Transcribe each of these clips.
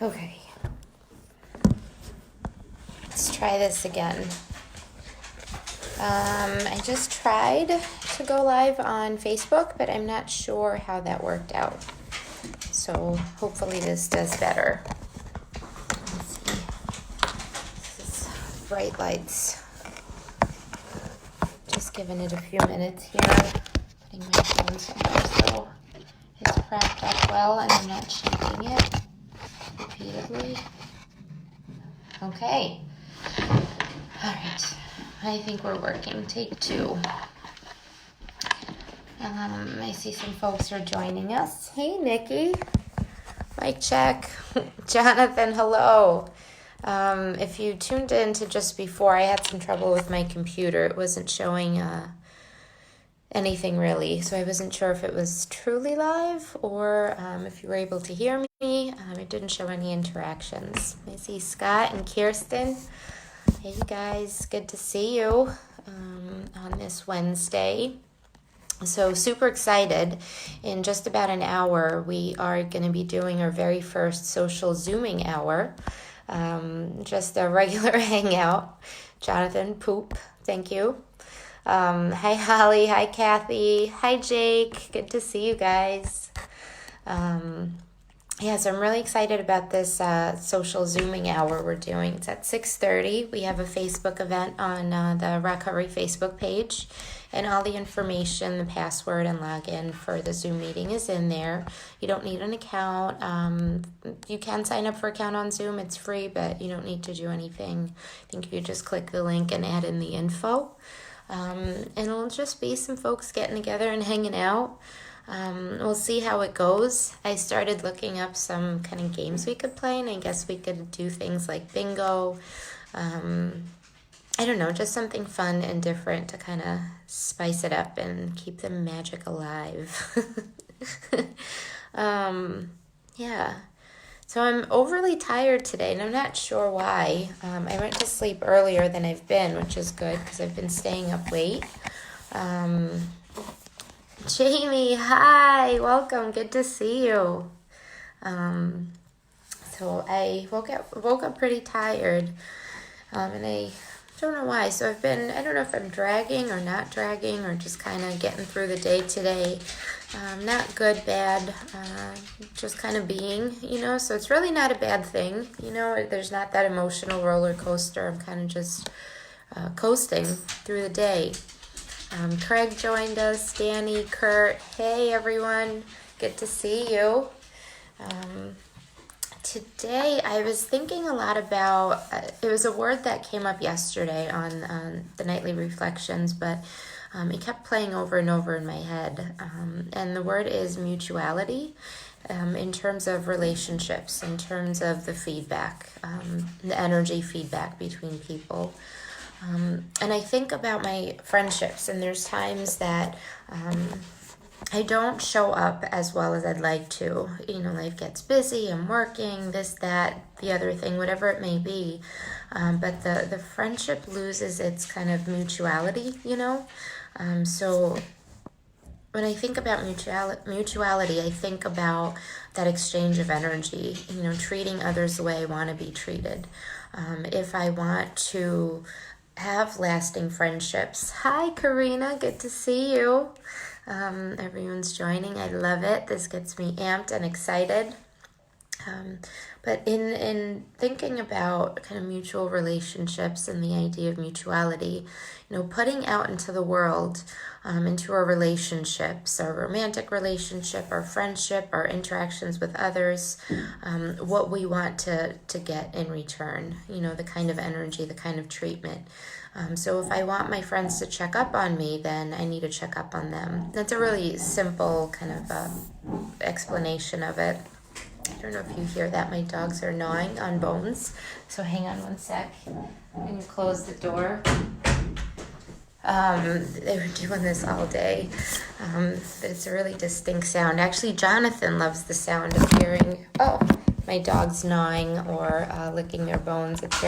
Okay. Let's try this again. I just tried to go live on Facebook, but I'm not sure how that worked out. So hopefully this does better. Let's see. This is bright lights. Just giving it a few minutes here. Putting my phone somewhere so it's propped up well and I'm not shaking it repeatedly. Okay. All right. I think we're working. Take 2. I see some folks are joining us. Hey, Nikki. Mic check. Jonathan, hello. If you tuned in to just before, I had some trouble with my computer. It wasn't showing anything really, so I wasn't sure if it was truly live or if you were able to hear me. It didn't show any interactions. I see Scott and Kirsten. Hey, you guys. Good to see you on this Wednesday. So super excited. In just about an hour, we are going to be doing our very first social Zooming hour. Just a regular hangout. Jonathan, poop. Thank you. Hi, Holly. Hi, Kathy. Hi, Jake. Good to see you guys. So I'm really excited about this social Zooming hour we're doing. It's at 6:30. We have a Facebook event on the ROCovery Facebook page. And all the information, the password and login for the Zoom meeting is in there. You don't need an account. You can sign up for an account on Zoom. It's free, but you don't need to do anything. I think you just click the link and add in the info. And it'll just be some folks getting together and hanging out. We'll see how it goes. I started looking up some kind of games we could play, and I guess we could do things like bingo. I don't know, just something fun and different to kind of spice it up and keep the magic alive. So I'm overly tired today, and I'm not sure why. I went to sleep earlier than I've been, which is good because I've been staying up late. Jamie, hi, welcome, good to see you. So I woke up pretty tired, and I don't know why. So I don't know if I'm dragging or not dragging or just kind of getting through the day today. Not good, bad, just kind of being, so it's really not a bad thing. There's not that emotional roller coaster. I'm kind of just coasting through the day. Craig joined us, Danny, Kurt. Hey, everyone. Good to see you. Today, I was thinking a lot about, it was a word that came up yesterday on the Nightly Reflections, but it kept playing over and over in my head. And the word is mutuality in terms of relationships, in terms of the feedback, the energy feedback between people. And I think about my friendships, and there's times that I don't show up as well as I'd like to. Life gets busy, I'm working, this, that, the other thing, whatever it may be. But the friendship loses its kind of mutuality, So when I think about mutuality, I think about that exchange of energy, treating others the way I want to be treated. If I want to have lasting friendships. Hi, Karina. Good to see you. Everyone's joining. I love it. This gets me amped and excited. But in thinking about kind of mutual relationships and the idea of mutuality, putting out into the world, into our relationships, our romantic relationship, our friendship, our interactions with others, what we want to get in return, the kind of energy, the kind of treatment. So if I want my friends to check up on me, then I need to check up on them. That's a really simple kind of explanation of it. I don't know if you hear that. My dogs are gnawing on bones. So hang on one sec. I'm going to close the door. They were doing this all day. But it's a really distinct sound. Actually, Jonathan loves the sound of hearing, my dogs gnawing or licking their bones. It's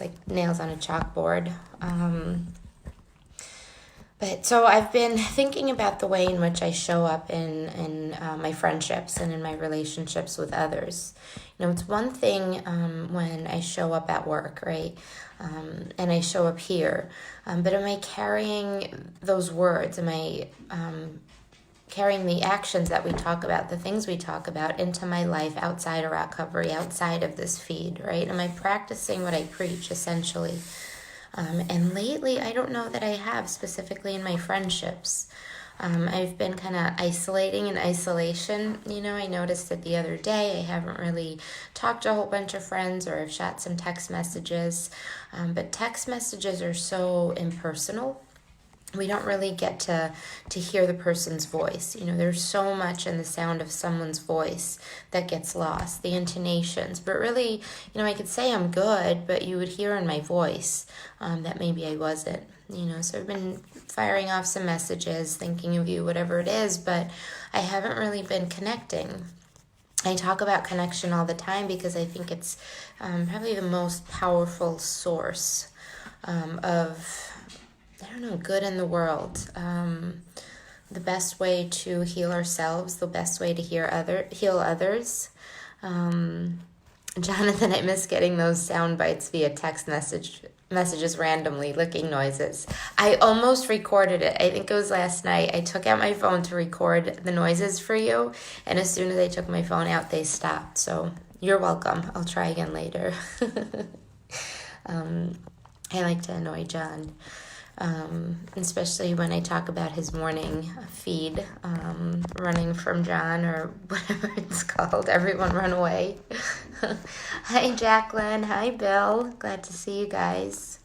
like nails on a chalkboard. But so I've been thinking about the way in which I show up in my friendships and in my relationships with others. It's one thing when I show up at work, right? And I show up here. But am I carrying those words? Am I carrying the actions that we talk about, the things we talk about, into my life outside of ROCovery, outside of this feed, right? Am I practicing what I preach, essentially? And lately, I don't know that I have, specifically in my friendships. I've been kind of isolating in isolation. I noticed it the other day. I haven't really talked to a whole bunch of friends, or I've shot some text messages. But text messages are so impersonal. We don't really get to hear the person's voice. There's so much in the sound of someone's voice that gets lost, the intonations. But really, I could say I'm good, but you would hear in my voice that maybe I wasn't. So I've been firing off some messages, thinking of you, whatever it is, but I haven't really been connecting. I talk about connection all the time because I think it's probably the most powerful source of, good in the world. The best way to heal ourselves, the best way to heal others. Jonathan, I miss getting those sound bites via text messages randomly, licking noises. I almost recorded it. I think it was last night. I took out my phone to record the noises for you, and as soon as I took my phone out, they stopped. So you're welcome. I'll try again later. I like to annoy John. Especially when I talk about his morning feed, running from John, or whatever it's called. Everyone run away. Hi, Jacqueline. Hi, Bill. Glad to see you guys.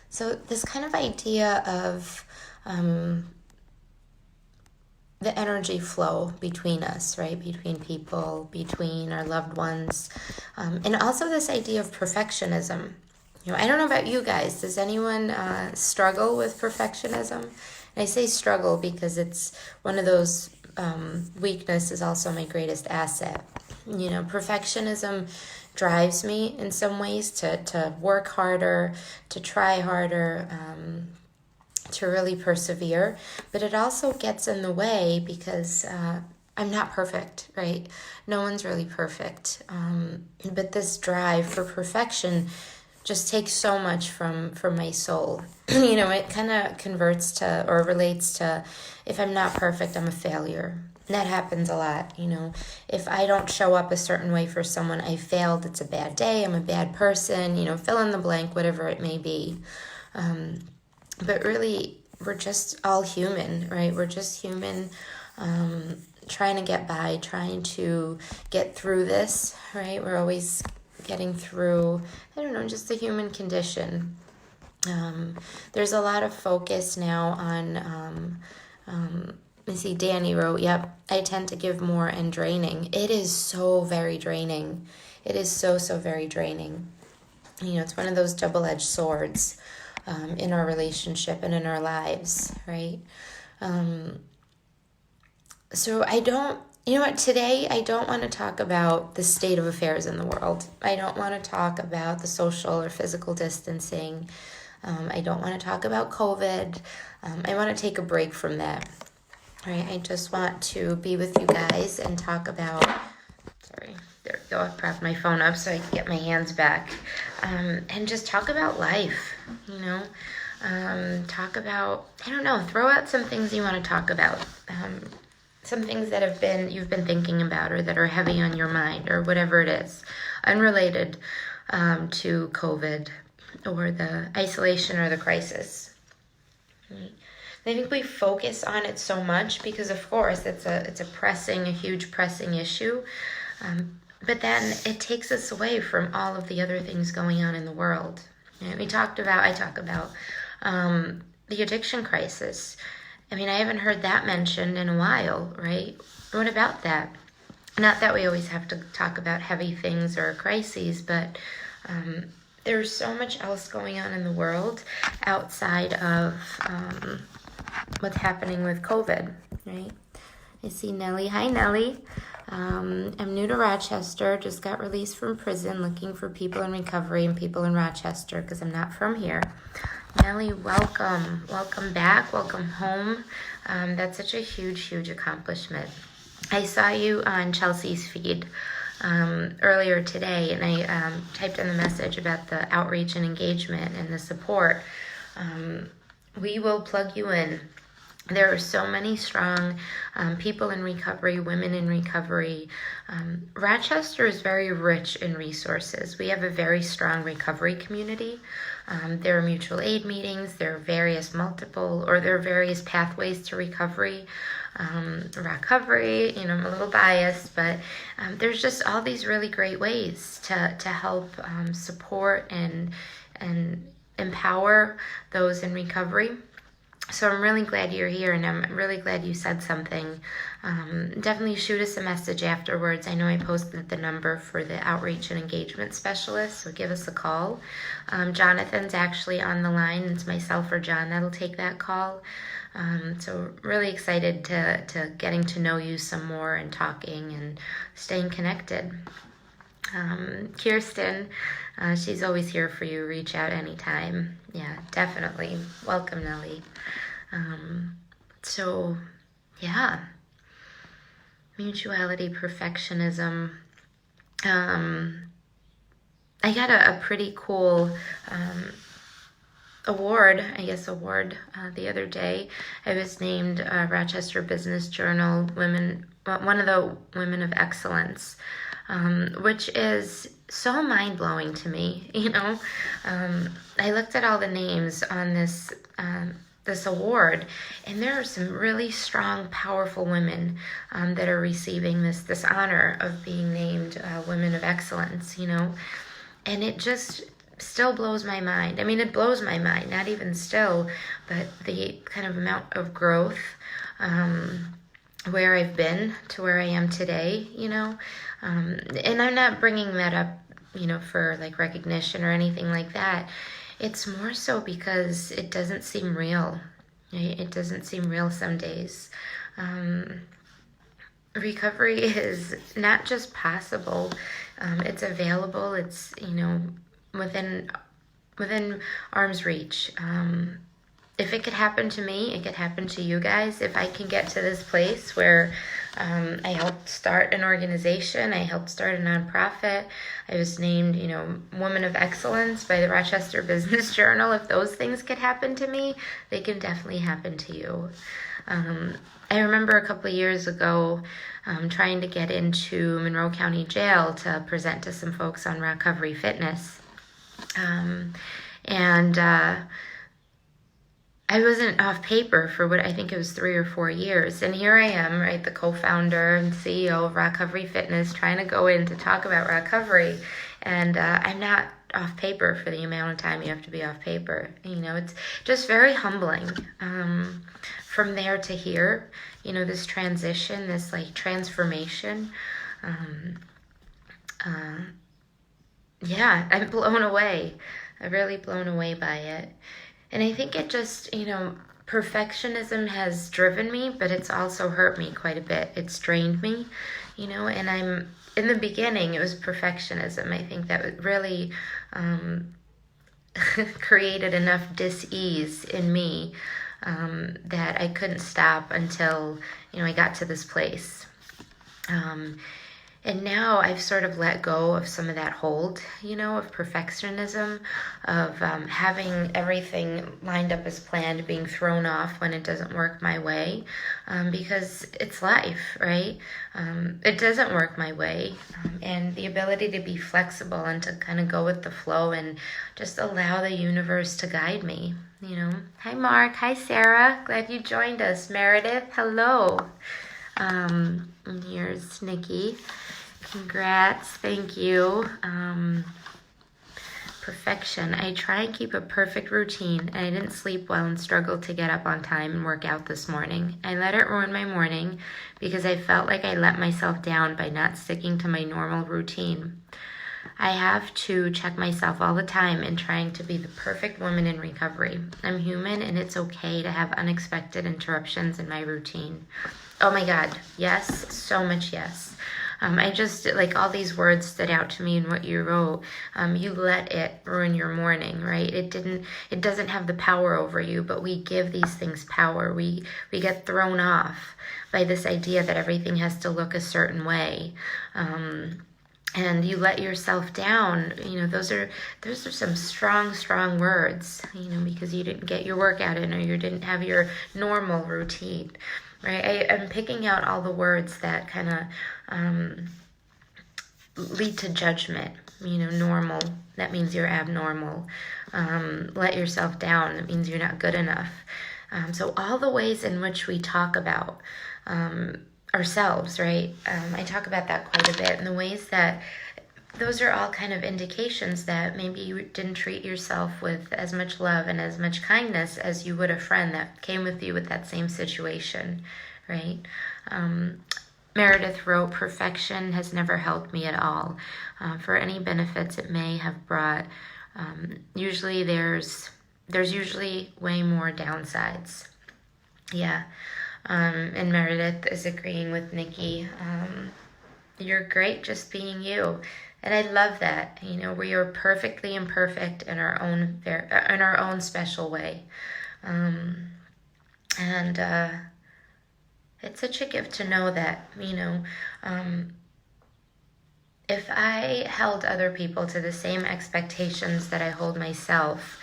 So this kind of idea of the energy flow between us, right? Between people, between our loved ones. And also this idea of perfectionism. I don't know about you guys. Does anyone struggle with perfectionism? And I say struggle because it's one of those weaknesses, is also my greatest asset. Perfectionism drives me in some ways to work harder, to try harder, to really persevere. But it also gets in the way because I'm not perfect, right? No one's really perfect. But this drive for perfection just takes so much from my soul. It kind of converts to, or relates to, if I'm not perfect, I'm a failure. And that happens a lot. If I don't show up a certain way for someone, I failed, it's a bad day, I'm a bad person, fill in the blank, whatever it may be. But really, we're just all human, right? We're just human, trying to get by, trying to get through this, right? We're always getting through, just the human condition. There's a lot of focus now on, I see Danny wrote, yep, I tend to give more and draining. It is so very draining. It is so very draining. It's one of those double-edged swords in our relationship and in our lives, right? So today I don't want to talk about the state of affairs in the world. I don't want to talk about the social or physical distancing. I don't want to talk about COVID. I want to take a break from that. Right? I just want to be with you guys and talk about, there we go, I propped my phone up so I can get my hands back. And just talk about life, talk about, throw out some things you want to talk about. Some things that you've been thinking about, or that are heavy on your mind, or whatever it is, unrelated to COVID or the isolation or the crisis. Right? I think we focus on it so much because, of course, it's a huge pressing issue. But then it takes us away from all of the other things going on in the world. I talk about the addiction crisis. I haven't heard that mentioned in a while, right? What about that? Not that we always have to talk about heavy things or crises, but there's so much else going on in the world outside of what's happening with COVID, right? I see Nellie. Hi, Nellie. I'm new to Rochester, just got released from prison, looking for people in recovery and people in Rochester because I'm not from here. Nellie, welcome. Welcome back. Welcome home. That's such a huge, huge accomplishment. I saw you on Chelsea's feed earlier today, and I typed in the message about the outreach and engagement and the support. We will plug you in. There are so many strong people in recovery, women in recovery. Rochester is very rich in resources. We have a very strong recovery community. There are mutual aid meetings. There are various pathways to recovery. ROCovery, I'm a little biased, but there's just all these really great ways to help support and empower those in recovery. So I'm really glad you're here, and I'm really glad you said something. Definitely shoot us a message afterwards. I know I posted the number for the outreach and engagement specialist, so give us a call. Jonathan's actually on the line. It's myself or John that'll take that call. So really excited to getting to know you some more and talking and staying connected. Kirsten, she's always here for you. Reach out anytime. Yeah, definitely. Welcome, Nellie. So, yeah. Mutuality, perfectionism. I got a pretty cool award the other day. I was named Rochester Business Journal one of the Women of Excellence. Which is so mind-blowing to me, I looked at all the names on this award, and there are some really strong, powerful women that are receiving this honor of being named Women of Excellence, and it just still blows my mind. I mean, it blows my mind, not even still, but the kind of amount of growth, where I've been to where I am today, and I'm not bringing that up, for like recognition or anything like that. It's more so because it doesn't seem real. Right? It doesn't seem real some days. Recovery is not just possible. It's available. It's, within arm's reach. If it could happen to me, it could happen to you guys. If I can get to this place where I helped start an organization, I helped start a nonprofit, I was named, Woman of Excellence by the Rochester Business Journal. If those things could happen to me, they can definitely happen to you. I remember a couple of years ago trying to get into Monroe County Jail to present to some folks on ROCovery fitness. I wasn't off paper for what I think it was 3 or 4 years. And here I am, right, the co-founder and CEO of ROCovery Fitness, trying to go in to talk about ROCovery. And I'm not off paper for the amount of time you have to be off paper. It's just very humbling from there to here, this transition, this like transformation. Yeah, I'm blown away. I'm really blown away by it. And I think it just, perfectionism has driven me, but it's also hurt me quite a bit. It's drained me, and in the beginning, it was perfectionism. I think that really created enough dis-ease in me that I couldn't stop until, I got to this place. And now I've sort of let go of some of that hold, of perfectionism, of having everything lined up as planned, being thrown off when it doesn't work my way, because it's life, right? It doesn't work my way. And the ability to be flexible and to kind of go with the flow and just allow the universe to guide me, Hi, Mark. Hi, Sarah. Glad you joined us. Meredith, hello. And here's Nikki. Congrats. Thank you. Perfection. I try and keep a perfect routine, and I didn't sleep well and struggled to get up on time and work out this morning. I let it ruin my morning because I felt like I let myself down by not sticking to my normal routine. I have to check myself all the time in trying to be the perfect woman in recovery. I'm human, and it's okay to have unexpected interruptions in my routine. Oh my God, yes, so much yes. I just, like, all these words stood out to me in what you wrote. You let it ruin your morning, right? It doesn't have the power over you, but we give these things power. We get thrown off by this idea that everything has to look a certain way. And you let yourself down. Those are some strong words, because you didn't get your workout in, or you didn't have your normal routine, right? I'm picking out all the words that kind of lead to judgment. Normal, that means you're abnormal. Let yourself down, that means you're not good enough. So all the ways in which we talk about ourselves, right? I talk about that quite a bit, and the ways that those are all kind of indications that maybe you didn't treat yourself with as much love and as much kindness as you would a friend that came with you with that same situation, right? Meredith wrote, perfection has never helped me at all. For any benefits it may have brought, usually there's usually way more downsides. Yeah. And Meredith is agreeing with Nikki. You're great just being you. And I love that. We are perfectly imperfect in our own special way. And it's such a gift to know that, if I held other people to the same expectations that I hold myself,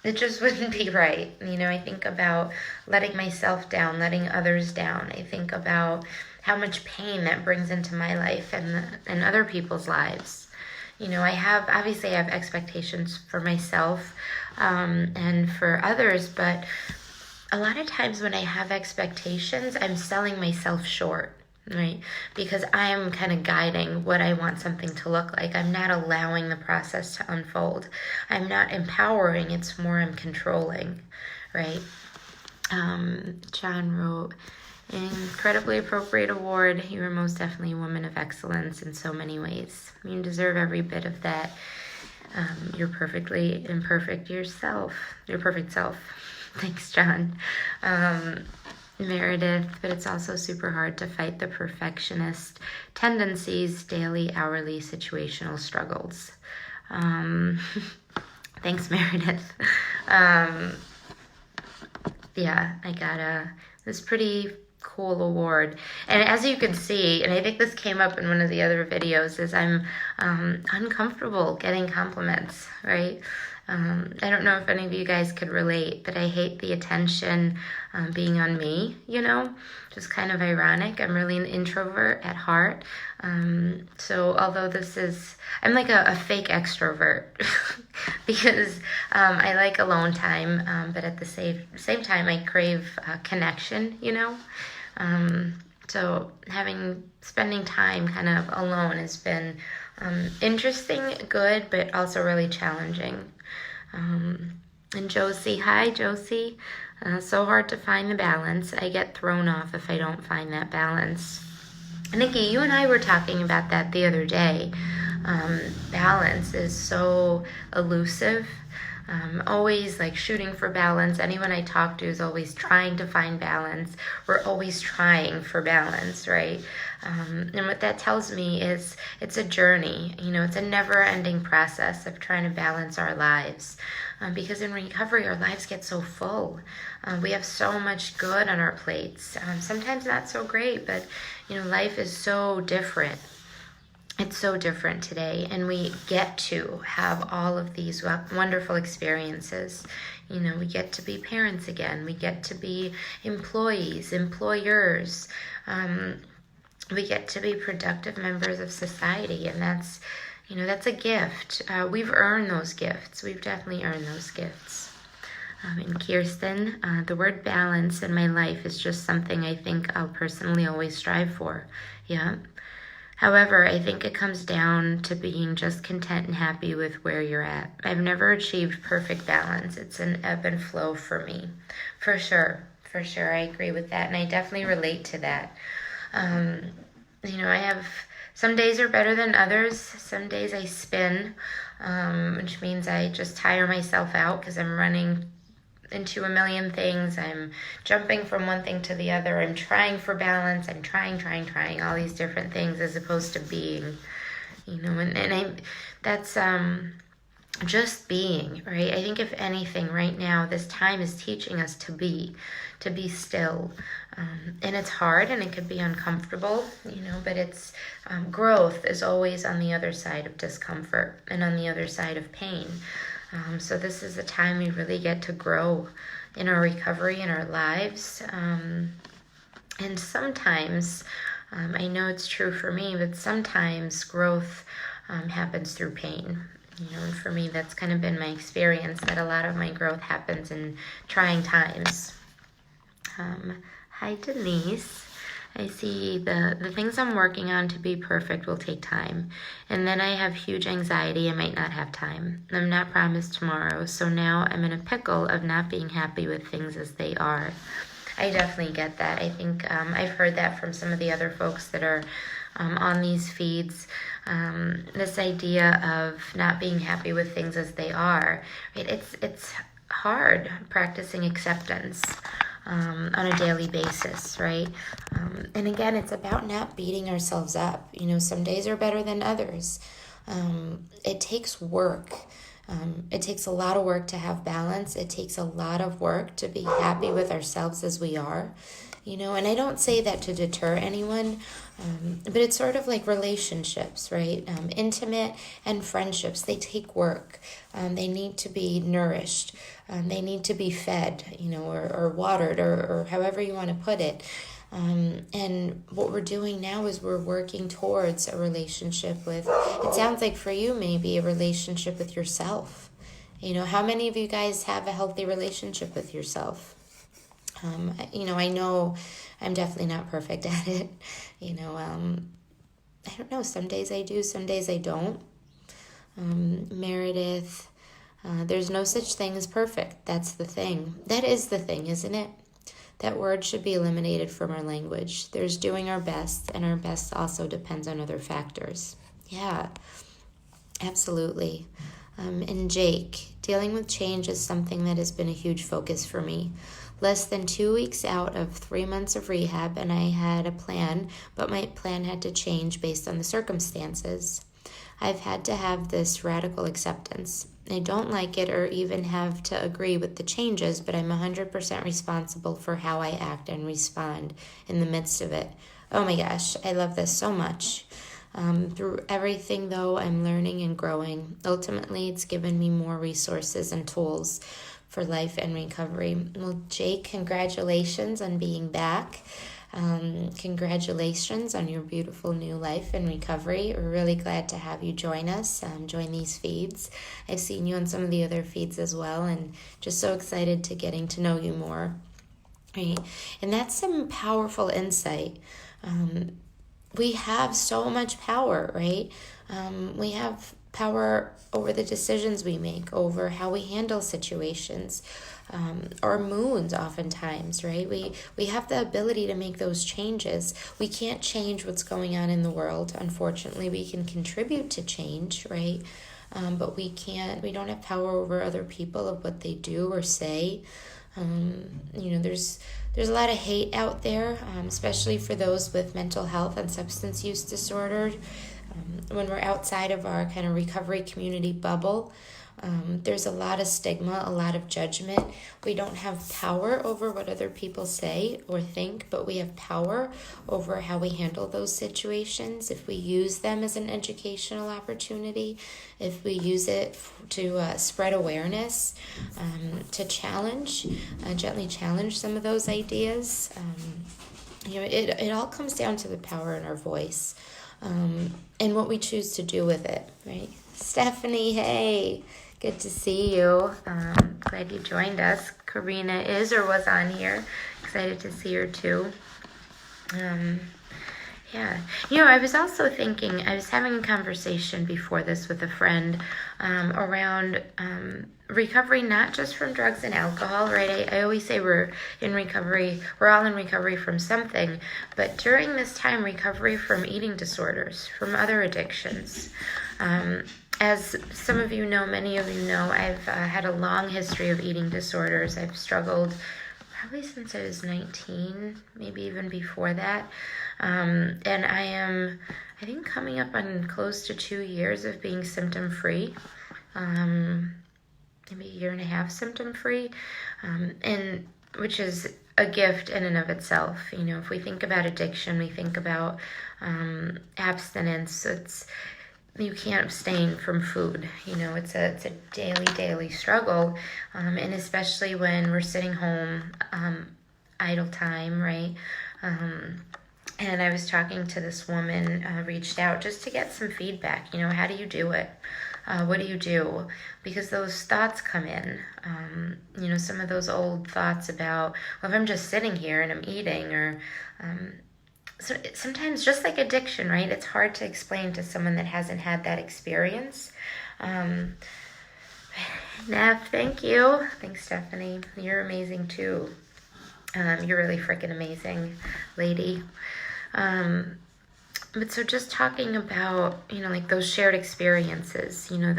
it just wouldn't be right. I think about letting myself down, letting others down. I think about how much pain that brings into my life and other people's lives. I have expectations for myself and for others, but a lot of times when I have expectations, I'm selling myself short. Right? Because I'm kind of guiding what I want something to look like. I'm not allowing the process to unfold. I'm not empowering. It's more I'm controlling, right? John wrote, incredibly appropriate award. You are most definitely a woman of excellence in so many ways. You deserve every bit of that. You're perfectly imperfect yourself. Your perfect self. Thanks, John. Meredith, but it's also super hard to fight the perfectionist tendencies, daily, hourly, situational struggles. Thanks, Meredith. Yeah, I got this pretty cool award. And as you can see, and I think this came up in one of the other videos, is I'm uncomfortable getting compliments, right? I don't know if any of you guys could relate, but I hate the attention being on me, just kind of ironic. I'm really an introvert at heart. So although I'm like a fake extrovert because I like alone time, but at the same time I crave connection, So spending time kind of alone has been interesting, good, but also really challenging. And Josie, hi Josie. So hard to find the balance. I get thrown off if I don't find that balance. Nikki, you and I were talking about that the other day. Balance is so elusive. Always like shooting for balance. Anyone I talk to is always trying to find balance. We're always trying for balance, right? And what that tells me is it's a journey. It's a never-ending process of trying to balance our lives. Because in recovery, our lives get so full. We have so much good on our plates. Sometimes not so great, but life is so different. It's so different today, and we get to have all of these wonderful experiences. We get to be parents again. We get to be employees, employers. We get to be productive members of society, and that's a gift. We've earned those gifts. We've definitely earned those gifts. And Kirsten, the word balance in my life is just something I think I'll personally always strive for. Yeah. However, I think it comes down to being just content and happy with where you're at. I've never achieved perfect balance. It's an ebb and flow for me. For sure. I agree with that. And I definitely relate to that. I have, some days are better than others. Some days I spin, which means I just tire myself out because I'm running into a million things. I'm jumping from one thing to the other. I'm trying for balance. I'm trying all these different things as opposed to being, that's just being, right? I think if anything right now, this time is teaching us to be still. And it's hard and it could be uncomfortable, but it's growth is always on the other side of discomfort and on the other side of pain. So this is the time we really get to grow in our recovery, in our lives. And sometimes, I know it's true for me, but sometimes growth happens through pain. And for me, that's kind of been my experience, that a lot of my growth happens in trying times. Hi, Denise. I see the things I'm working on to be perfect will take time. And then I have huge anxiety. I might not have time. I'm not promised tomorrow. So now I'm in a pickle of not being happy with things as they are. I definitely get that. I think I've heard that from some of the other folks that are on these feeds. This idea of not being happy with things as they are. Right? It's hard practicing acceptance on a daily basis, right? And again, it's about not beating ourselves up. Some days are better than others. It takes work. It takes a lot of work to have balance. It takes a lot of work to be happy with ourselves as we are. And I don't say that to deter anyone, but it's sort of like relationships, right? Intimate and friendships, they take work. They need to be nourished. They need to be fed, or watered, or however you want to put it. And what we're doing now is we're working towards a relationship with, it sounds like for you maybe, a relationship with yourself. How many of you guys have a healthy relationship with yourself? I know I'm definitely not perfect at it. I don't know. Some days I do, some days I don't. Meredith, there's no such thing as perfect. That's the thing. That is the thing, isn't it? That word should be eliminated from our language. There's doing our best, and our best also depends on other factors. Yeah, absolutely. And Jake, dealing with change is something that has been a huge focus for me. Less than 2 weeks out of 3 months of rehab, and I had a plan, but my plan had to change based on the circumstances. I've had to have this radical acceptance. I don't like it or even have to agree with the changes, but I'm 100% responsible for how I act and respond in the midst of it. Oh my gosh, I love this so much. Through everything, though, I'm learning and growing. Ultimately, it's given me more resources and tools for life and recovery. Well, Jake, congratulations on being back. Congratulations on your beautiful new life and recovery. We're really glad to have you join us, join these feeds. I've seen you on some of the other feeds as well, and just so excited to getting to know you more. Right? And that's some powerful insight. We have so much power, right? We have power over the decisions we make, over how we handle situations, our moods oftentimes, right? We have the ability to make those changes. We can't change what's going on in the world. Unfortunately, we can contribute to change, right? But we don't have power over other people of what they do or say. There's a lot of hate out there, especially for those with mental health and substance use disorder. When we're outside of our kind of recovery community bubble, there's a lot of stigma, a lot of judgment. We don't have power over what other people say or think, but we have power over how we handle those situations. If we use them as an educational opportunity, if we use it to spread awareness, to gently challenge some of those ideas, it all comes down to the power in our voice. And what we choose to do with it, right? Stephanie, hey, good to see you. Glad you joined us. Karina is or was on here. Excited to see her too. Yeah. I was also thinking, I was having a conversation before this with a friend around recovery, not just from drugs and alcohol, right? I always say we're in recovery, we're all in recovery from something, but during this time, recovery from eating disorders, from other addictions. as some of you know, many of you know, I've had a long history of eating disorders. I've struggled probably since I was 19, maybe even before that. And I am, I think, coming up on close to 2 years of being symptom-free. Maybe a year and a half symptom-free. And which is a gift in and of itself. You know, if we think about addiction, we think about abstinence. You can't abstain from food. You know, it's a daily struggle, and especially when we're sitting home, idle time, right? And I was talking to this woman, reached out just to get some feedback. You know, how do you do it? What do you do? Because those thoughts come in. You know, some of those old thoughts about, well, if I'm just sitting here and I'm eating, or so sometimes just like addiction, right? It's hard to explain to someone that hasn't had that experience. Neff, thank you. Thanks, Stephanie. You're amazing too. You're really freaking amazing, lady. But so just talking about, you know, like those shared experiences, you know,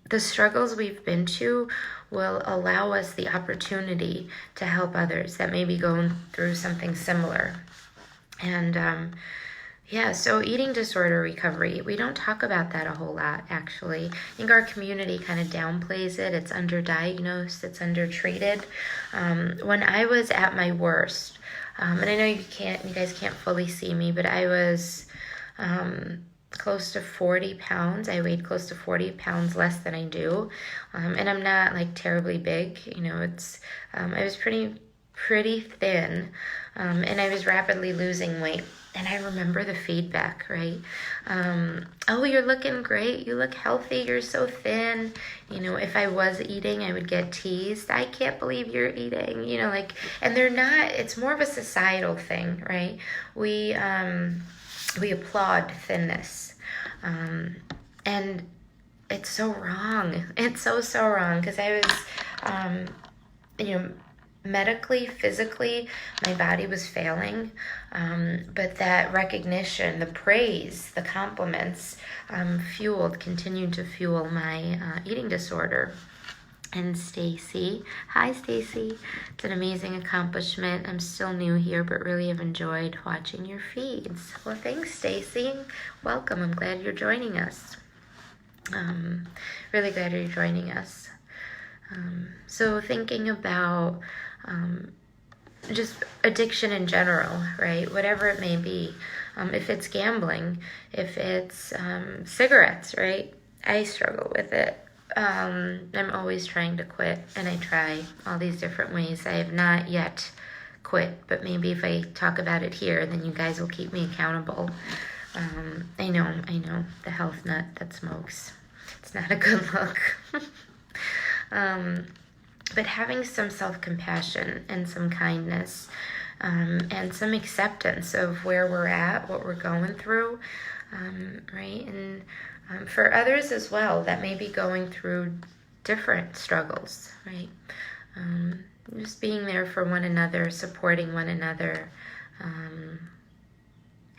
the struggles we've been to will allow us the opportunity to help others that may be going through something similar. And yeah, so eating disorder recovery, we don't talk about that a whole lot, actually. I think our community kind of downplays it. It's underdiagnosed, it's undertreated. When I was at my worst, and I know you guys can't fully see me, but I was close to 40 pounds. I weighed close to 40 pounds less than I do. And I'm not like terribly big, you know, I was pretty thin, and I was rapidly losing weight. And I remember the feedback, right? Oh, you're looking great. You look healthy. You're so thin. You know, if I was eating, I would get teased. I can't believe you're eating. You know, like, and they're not. It's more of a societal thing, right? We applaud thinness, and it's so wrong. It's so wrong, because I was, you know, medically, physically, my body was failing, but that recognition, the praise, the compliments continued to fuel my eating disorder. And Stacy, hi Stacy, it's an amazing accomplishment. I'm still new here, but really have enjoyed watching your feeds. Well, thanks Stacy, welcome. I'm glad you're joining us. Really glad you're joining us. So thinking about just addiction in general, right? Whatever it may be. If it's gambling, if it's cigarettes, right? I struggle with it. I'm always trying to quit, and I try all these different ways. I have not yet quit, but maybe if I talk about it here, then you guys will keep me accountable. I know, the health nut that smokes. It's not a good look. But having some self-compassion and some kindness, and some acceptance of where we're at, what we're going through, right? And for others as well that may be going through different struggles, right? Just being there for one another, supporting one another,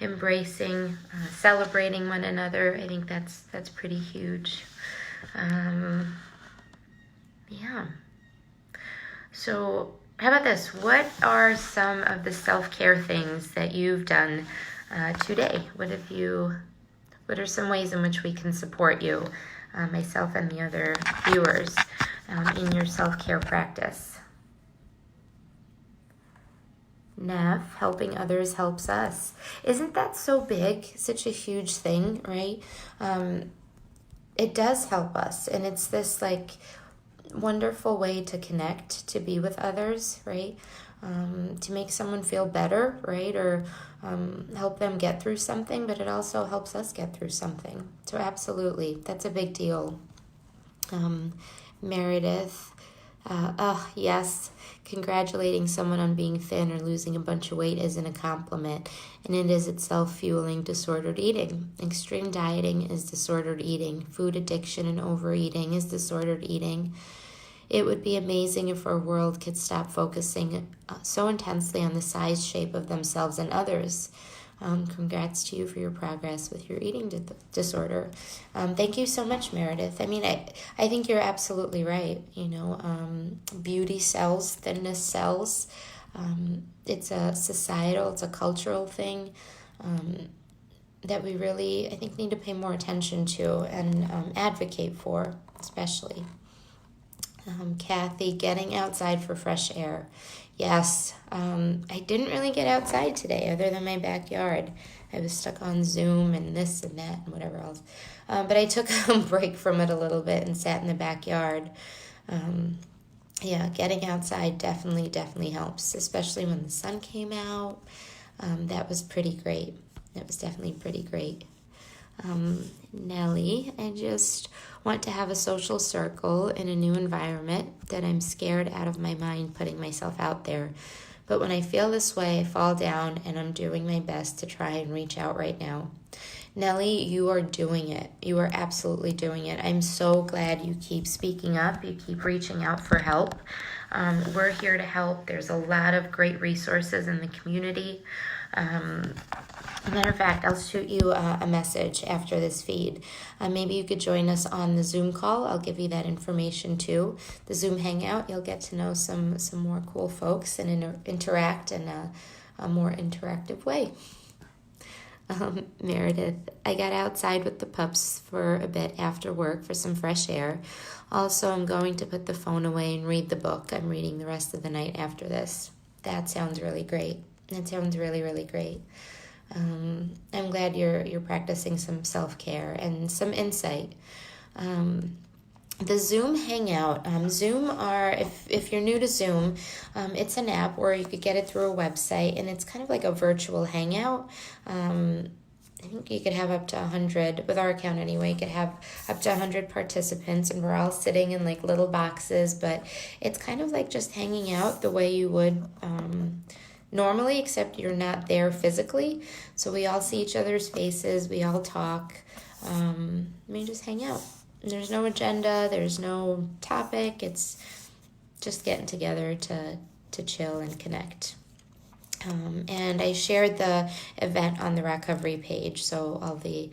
embracing, celebrating one another. I think that's pretty huge. Yeah. So how about this? What are some of the self-care things that you've done today? What are some ways in which we can support you, myself and the other viewers, in your self-care practice? Neff, helping others helps us. Isn't that so big? Such a huge thing, right? It does help us, and it's this like wonderful way to connect, to be with others, right? To make someone feel better, right? Or help them get through something, but it also helps us get through something. So absolutely, that's a big deal. Meredith, yes, congratulating someone on being thin or losing a bunch of weight isn't a compliment, and it is itself fueling disordered eating. Extreme dieting is disordered eating. Food addiction and overeating is disordered eating. It would be amazing if our world could stop focusing so intensely on the size, shape of themselves and others. Congrats to you for your progress with your eating disorder. Thank you so much, Meredith. I mean, I think you're absolutely right. You know, beauty sells, thinness sells. It's a societal, it's a cultural thing that we really, I think, need to pay more attention to and advocate for, especially. Kathy, getting outside for fresh air. Yes, I didn't really get outside today other than my backyard. I was stuck on Zoom and this and that and whatever else. But I took a break from it a little bit and sat in the backyard. Yeah, getting outside definitely helps, especially when the sun came out. That was pretty great. That was definitely pretty great. Nellie, I just want to have a social circle in a new environment that I'm scared out of my mind putting myself out there. But when I feel this way, I fall down and I'm doing my best to try and reach out right now. Nellie, you are doing it. You are absolutely doing it. I'm so glad you keep speaking up. You keep reaching out for help. We're here to help. There's a lot of great resources in the community. Matter of fact, I'll shoot you a message after this feed. Maybe you could join us on the Zoom call. I'll give you that information too. The Zoom Hangout, you'll get to know some more cool folks and interact in a more interactive way. Meredith, I got outside with the pups for a bit after work for some fresh air. Also, I'm going to put the phone away and read the book. I'm reading the rest of the night after this. That sounds really great. That sounds really great. I'm glad you're practicing some self-care and some insight. The Zoom Hangout. Zoom if you're new to Zoom, it's an app where you could get it through a website, and it's kind of like a virtual hangout. I think you could have up to 100, with our account anyway, you could have up to 100 participants, and we're all sitting in like little boxes, but it's kind of like just hanging out the way you would normally, except you're not there physically. So we all see each other's faces, we all talk, we just hang out. There's no agenda, there's no topic, it's just getting together to chill and connect. And I shared the event on the ROCovery page, so all the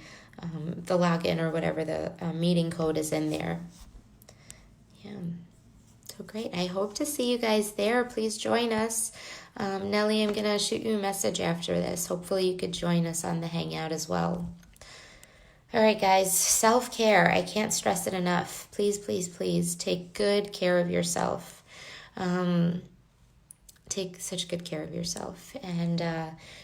login or whatever the meeting code is in there. Yeah, so great. I hope to see you guys there. Please join us. Nellie, I'm going to shoot you a message after this. Hopefully you could join us on the Hangout as well. All right, guys, self-care. I can't stress it enough. Please take good care of yourself. Take such good care of yourself. And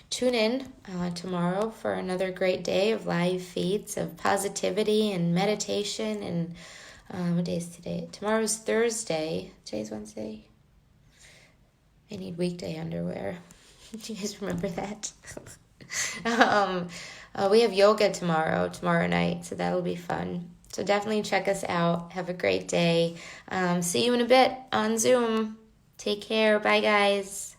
tune in tomorrow for another great day of live feeds of positivity and meditation. And what day is today? Tomorrow's Thursday. Today's Wednesday. I need weekday underwear. Do you guys remember that? We have yoga tomorrow night, so that'll be fun. So definitely check us out. Have a great day. See you in a bit on Zoom. Take care. Bye, guys.